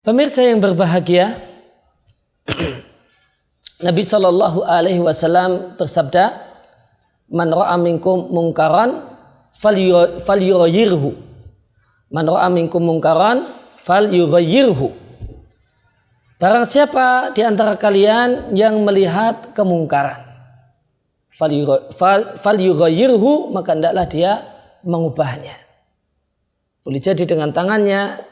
Pemirsa yang berbahagia, Nabi Shallallahu Alaihi Wasallam bersabda, "Man ra'a minkum mungkaran falyughayyirhu. Man ra'a minkum mungkaran falyughayyirhu." Barang siapa di antara kalian yang melihat kemungkaran, falyughayyirhu, maka hendaklah dia mengubahnya. Boleh jadi dengan tangannya,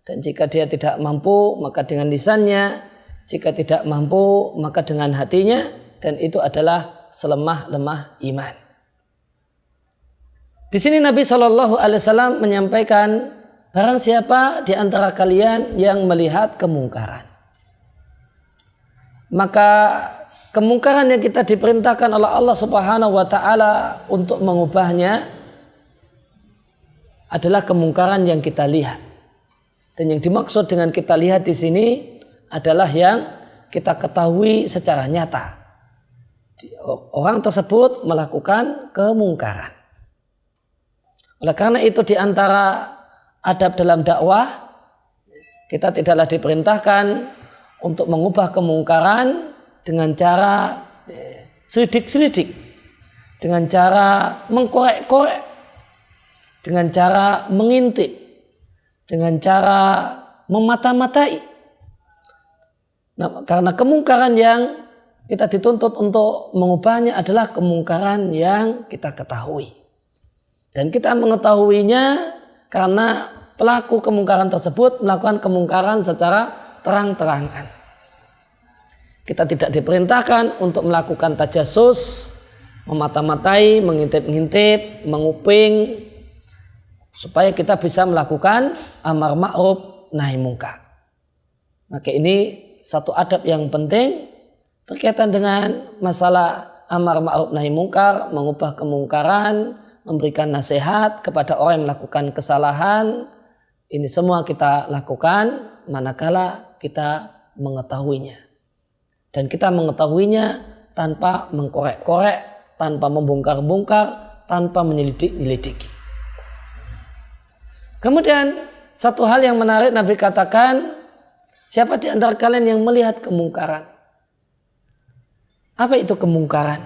dan jika dia tidak mampu maka dengan lisannya, jika tidak mampu maka dengan hatinya, dan itu adalah selemah-lemah iman. Di sini Nabi Shallallahu Alaihi Wasallam menyampaikan, barang siapa di antara kalian yang melihat kemungkaran, maka kemungkaran yang kita diperintahkan oleh Allah Subhanahu Wa Taala untuk mengubahnya adalah kemungkaran yang kita lihat. Dan yang dimaksud dengan kita lihat di sini adalah yang kita ketahui secara nyata. Orang tersebut melakukan kemungkaran. Oleh karena itu di antara adab dalam dakwah, kita tidaklah diperintahkan untuk mengubah kemungkaran dengan cara selidik-selidik, dengan cara mengkorek-korek, dengan cara mengintip, dengan cara memata-matai. Nah, karena kemungkaran yang kita dituntut untuk mengubahnya adalah kemungkaran yang kita ketahui. Dan kita mengetahuinya karena pelaku kemungkaran tersebut melakukan kemungkaran secara terang-terangan. Kita tidak diperintahkan untuk melakukan tajasus, memata-matai, mengintip-ngintip, menguping, supaya kita bisa melakukan amar ma'ruf nahi mungkar. Maka ini satu adab yang penting berkaitan dengan masalah amar ma'ruf nahi mungkar, mengubah kemungkaran, memberikan nasihat kepada orang yang melakukan kesalahan. Ini semua kita lakukan manakala kita mengetahuinya. Dan kita mengetahuinya tanpa mengkorek-korek, tanpa membongkar-bongkar, tanpa menyelidik-nyelidiki. Kemudian satu hal yang menarik, Nabi katakan, siapa di antara kalian yang melihat kemungkaran? Apa itu kemungkaran?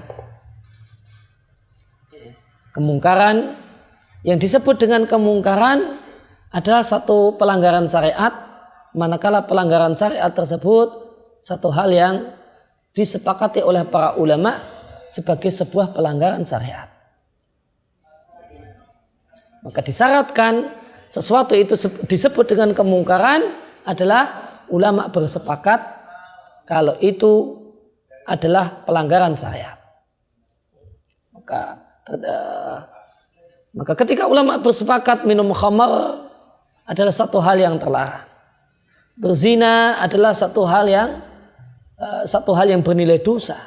Kemungkaran yang disebut dengan kemungkaran adalah satu pelanggaran syariat, manakala pelanggaran syariat tersebut satu hal yang disepakati oleh para ulama sebagai sebuah pelanggaran syariat. Maka disyaratkan sesuatu itu disebut dengan kemungkaran adalah ulama bersepakat kalau itu adalah pelanggaran syariat. Maka ketika ulama bersepakat minum khamar adalah satu hal yang terlarang, berzina adalah satu hal yang bernilai dosa,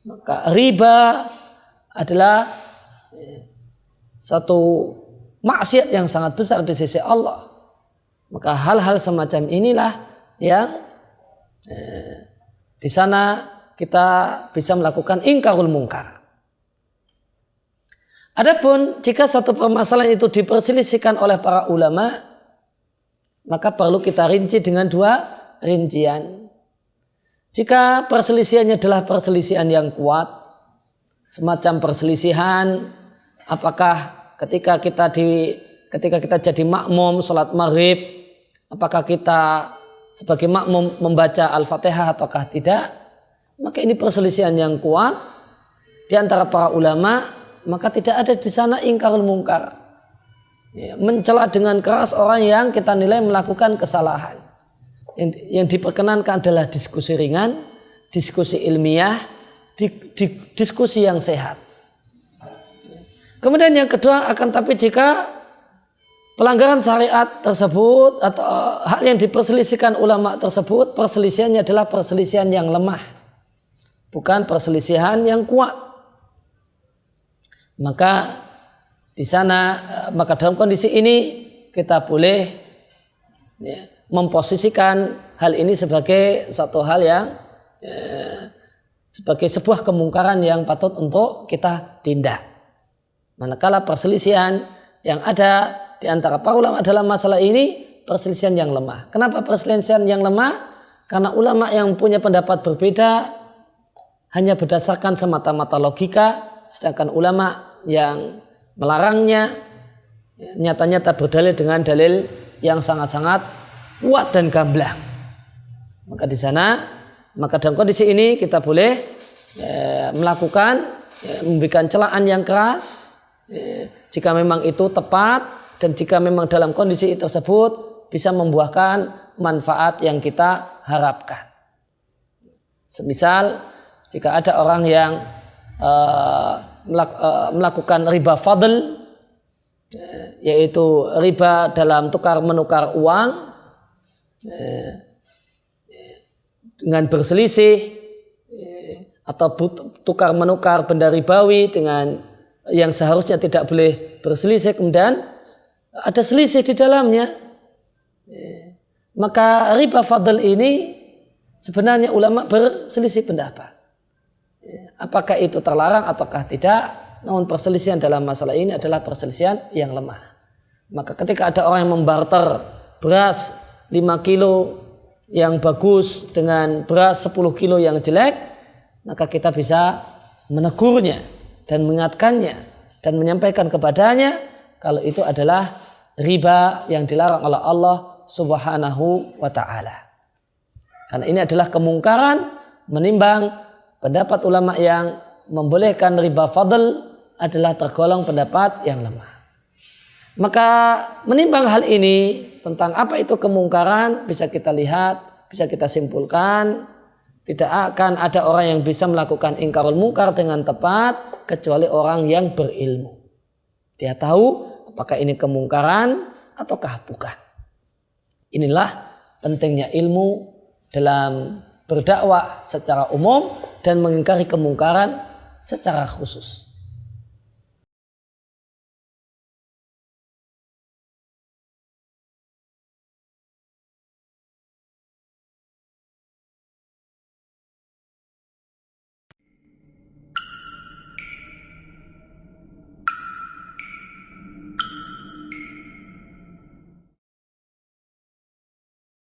maka riba adalah satu maksiat yang sangat besar di sisi Allah. Maka hal-hal semacam inilah yang di sana kita bisa melakukan ingkarul mungkar. Adapun jika satu permasalahan itu diperselisihkan oleh para ulama, maka perlu kita rinci dengan dua rincian. Jika perselisihannya adalah perselisihan yang kuat, semacam perselisihan apakah ketika kita jadi makmum sholat maghrib, apakah kita sebagai makmum membaca Al-Fatihah ataukah tidak, maka ini perselisihan yang kuat di antara para ulama, maka tidak ada di sana ingkarul mungkar, mencela dengan keras orang yang kita nilai melakukan kesalahan. Yang diperkenankan adalah diskusi ringan, diskusi ilmiah, diskusi yang sehat. Kemudian yang kedua, akan tapi jika pelanggaran syariat tersebut atau hal yang diperselisihkan ulama tersebut, perselisihannya adalah perselisihan yang lemah, bukan perselisihan yang kuat. Maka di sana, maka dalam kondisi ini kita boleh memposisikan hal ini sebagai satu hal yang sebagai sebuah kemungkaran yang patut untuk kita tindak. Manakala perselisihan yang ada di antara para ulama dalam masalah ini perselisihan yang lemah. Kenapa perselisihan yang lemah? Karena ulama yang punya pendapat berbeda hanya berdasarkan semata-mata logika, sedangkan ulama yang melarangnya nyata-nyata berdalil dengan dalil yang sangat-sangat kuat dan gamblang. Maka dalam kondisi ini kita boleh memberikan celaan yang keras jika memang itu tepat dan jika memang dalam kondisi tersebut bisa membuahkan manfaat yang kita harapkan. Semisal jika ada orang yang melakukan riba fadl, yaitu riba dalam tukar menukar uang dengan berselisih, atau tukar menukar benda ribawi dengan yang seharusnya tidak boleh berselisih, kemudian ada selisih di dalamnya, maka riba fadl ini sebenarnya ulama berselisih pendapat apakah itu terlarang ataukah tidak. Namun perselisihan dalam masalah ini adalah perselisihan yang lemah. Maka ketika ada orang yang membarter beras 5 kilo yang bagus dengan beras 10 kilo yang jelek, maka kita bisa menegurnya dan mengingatkannya dan menyampaikan kepadanya kalau itu adalah riba yang dilarang oleh Allah Subhanahu wa ta'ala. Karena ini adalah kemungkaran menimbang pendapat ulama yang membolehkan riba fadl adalah tergolong pendapat yang lemah. Maka menimbang hal ini tentang apa itu kemungkaran bisa kita lihat, bisa kita simpulkan tidak akan ada orang yang bisa melakukan ingkarul mungkar dengan tepat kecuali orang yang berilmu. Dia tahu apakah ini kemungkaran ataukah bukan. Inilah pentingnya ilmu dalam berdakwah secara umum dan mengingkari kemungkaran secara khusus.